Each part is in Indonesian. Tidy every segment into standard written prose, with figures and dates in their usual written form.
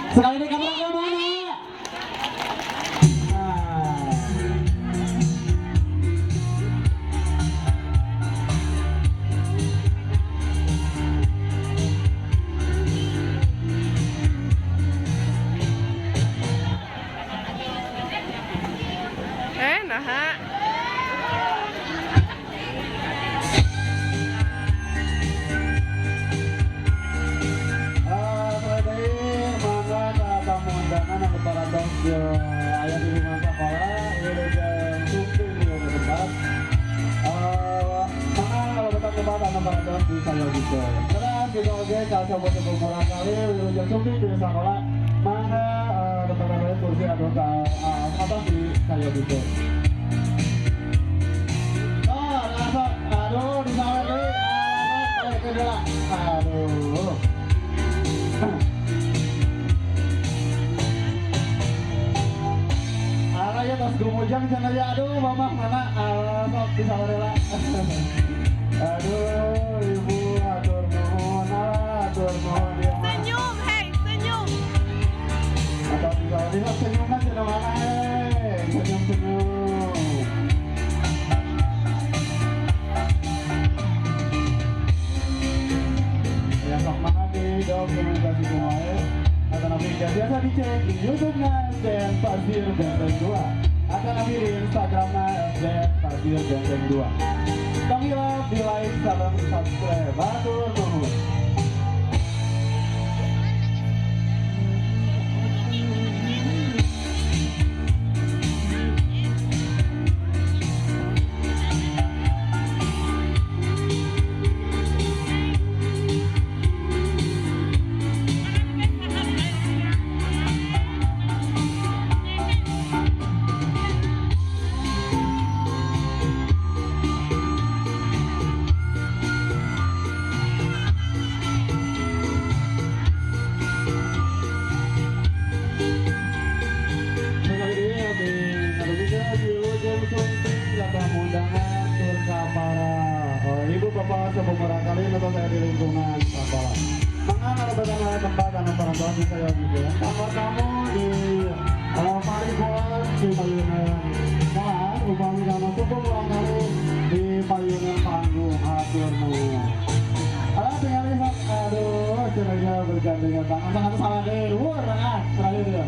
Sekali ini kamera ke mana? Nah, ayah di rumah sekolah ini jam syuting di tempat mana kalau kita tempat anak pada di saya gitu karena kita oke kalau coba beberapa kali jam syuting di sekolah mana tempat kursi atau apa di saya gitu oh rasa aduh di sana deh kayak kedua aduh ya tas gumujang channel ya aduh mama mana sok bisa rela aduh ibu atur nuhun dia senyum, hei, senyum. atau bisa lihat senyuman channel mana senyum ya sok mana di dokumentasi semuanya atau nabi biasa dicek di YouTube-nya dan Pasir Benteng 2 akan nabi di Instagram-nya dan Pasir Benteng 2 kami di like, salam, subscribe, batur nuhun. Bapak sebeberapa kali nonton saya di lingkungan sekolah. Maka ada beberapa tempat dan perantauan di saya juga. Kamar kamu di Paribuan di Payunan. Nah, upami kamu cukup ulang kali di Payunan panggung atur nuhun. Tinggal lihat, aduh, cerahnya bergandengan tangan sangat salah deh. Luar, terakhir dia.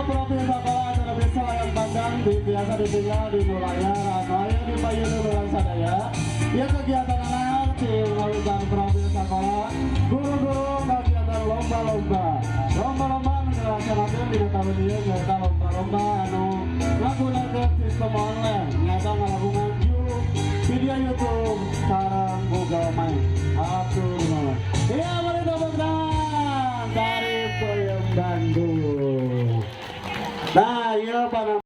Profil sekolah adalah desa yang pandang biasa ditinggal di Nuraya, Ranaya, di Payunan, Sadaya. Ya kegiatan anak di melakukan